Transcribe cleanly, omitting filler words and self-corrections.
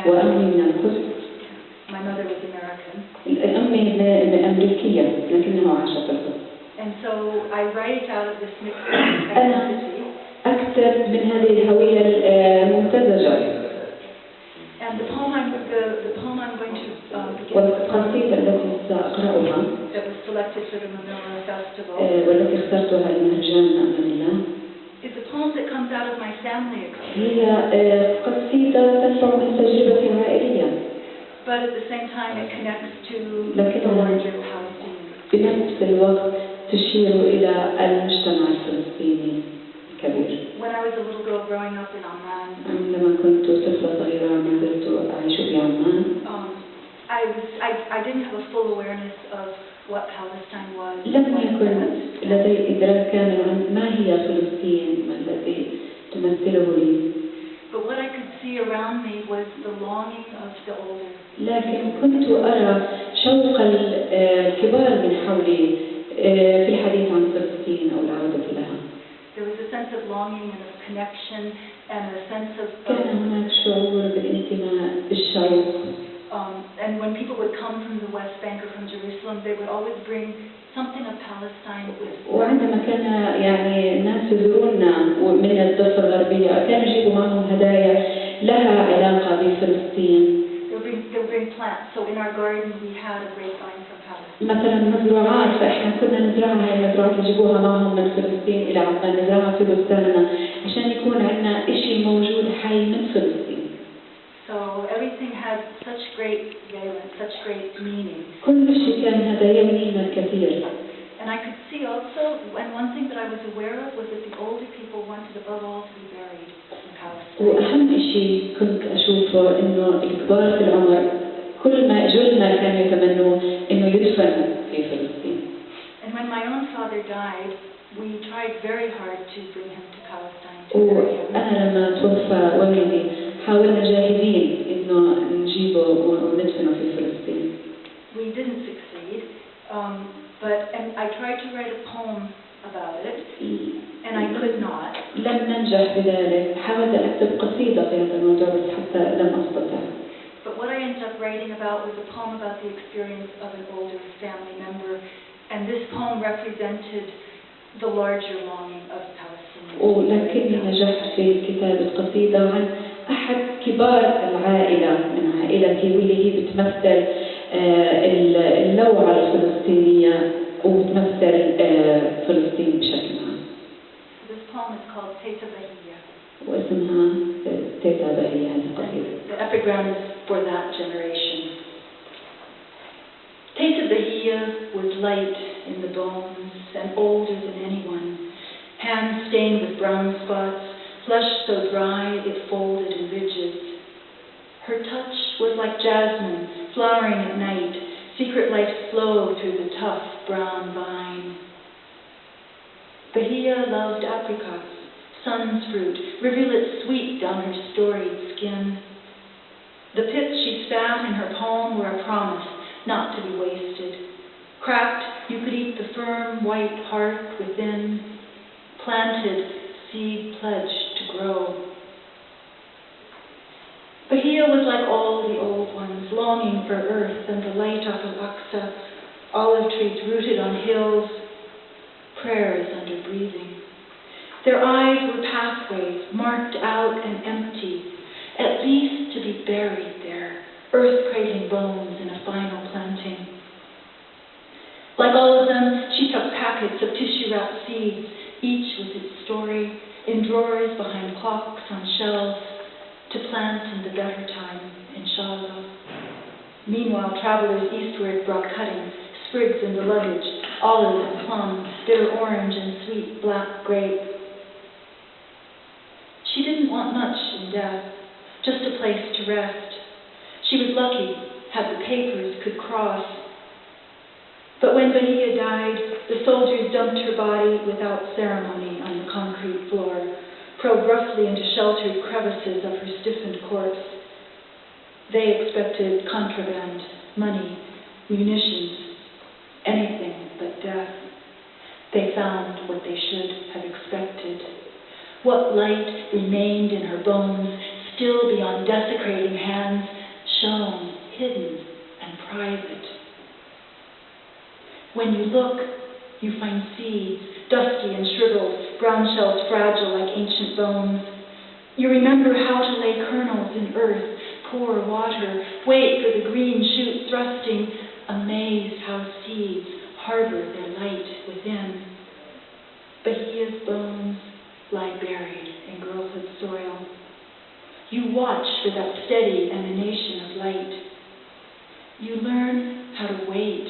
وأمي من القدس. My mother was American. أمي أمريكية لكنها عاشت في القدس. And so I write out of this mixed identity. أكثر من هذه الهوية الممتزجة. And the poem I'm going to begin والقصيدة التي سأقرأها that was selected for the Mamilla Festival والتي اخترتها لمهرجان ماميلا is a poem that comes out of my family experience. هي قصيدة تنبع من تجربتي العائلية. But at the same time it connects to the larger Palestinian. بنفس الوقت تشير إلى المجتمع الفلسطيني الكبير. When I was a little girl growing up in Amman, عندما كنت طفلة صغيرة ما زلت أعيش في عمان. I didn't have a full awareness of what Palestine was. لم يكن لدي إدراك كامل عن ما هي فلسطين ما الذي تمثله لي. But what I could see around me was the longing of the older. لكن كنت أرى شوق الكبار من حولي في الحديث عن فلسطين أو العودة لها. There was a sense of longing and of connection and a sense of. كان هناك شعور بالانتماء بالشوق. And when people would come from the West Bank or from Jerusalem, they would always bring something of Palestine with them. وعندما كان يعني الناس يزوروننا من الضفة الغربية كانوا يجيبوا معهم هدايا لها علاقة بفلسطين. They would bring plants. So in our garden we had a grapevine from Palestine. مثلا مزروعات فإحنا كنا نزرعها هاي المزروعات يجيبوها معهم من فلسطين إلى عمان نزرعها في بستاننا عشان يكون عندنا إشي موجود حي من فلسطين. So everything had such great valence, such great meaning. كل شيء كان هذا يمنينا الكثير. And I could see also, and one thing that I was aware of was that the older people wanted above all to be buried in Palestine. وأهم شيء كنت أشوفه إنه الكبار في العمر كل ما جلنا كانوا يتمنوا إنه يدفنوا في فلسطين. And when my own father died, we tried very hard to bring him to Palestine. وأنا لما توفى والدي حاولنا جاهدين إنه نجيبه وندفنه في فلسطين. We didn't succeed, and I tried to write a poem about it, and I could not. لم ننجح بذلك. حاولت أكتب قصيدة في هذا الموضوع بس حتى لم أستطع. But what I ended up writing about was a poem about the experience of an older family member, and this poem represented the larger longing of Palestinians. ولكني نجحت في كتابة قصيدة عن أحد كبار العائلة من عائلتي واللي هي بتمثل اللوعة الفلسطينية وبتمثل فلسطين بشكل عام. This poem is called Teta Bahia. واسمها تيتا بهية هذه القصيدة. The epigram is for that generation. Teta Bahia was light in the bones and older than anyone, hands stained with brown spots, flesh so dry it folded in ridges. Her touch was like jasmine flowering at night, secret lights flow through the tough brown vine. Bahia loved apricots, sun's fruit, rivulets sweet down her storied skin. The pits she spat in her poem were a promise not to be wasted. Cracked, you could eat the firm white heart within, planted, seed pledged to grow. Bahia was like all the old ones, longing for earth and the light of Al-Aqsa, olive trees rooted on hills, prayers under breathing. Their eyes were pathways, marked out and empty, at least to be buried there, earth-craving bones in a final planting. Like all of them, she took packets of tissue-wrapped seeds, each with its story, in drawers behind clocks on shelves, to plant in the better time, inshallah. Meanwhile, travelers eastward brought cuttings, sprigs in the luggage, olive and plum, bitter orange and sweet black grape. She didn't want much in death, just a place to rest. She was lucky, had the papers, could cross. But when Bahia died, the soldiers dumped her body without ceremony on the concrete floor, probed roughly into sheltered crevices of her stiffened corpse. They expected contraband, money, munitions, anything but death. They found what they should have expected. What light remained in her bones, still beyond desecrating hands, shown, hidden, and private. When you look, you find seeds, dusty and shriveled, ground shells fragile like ancient bones. You remember how to lay kernels in earth, pour water, wait for the green shoot thrusting, amazed how seeds harbor their light within. Bahia's bones lie buried in girlhood soil. You watch for that steady emanation of light. You learn how to wait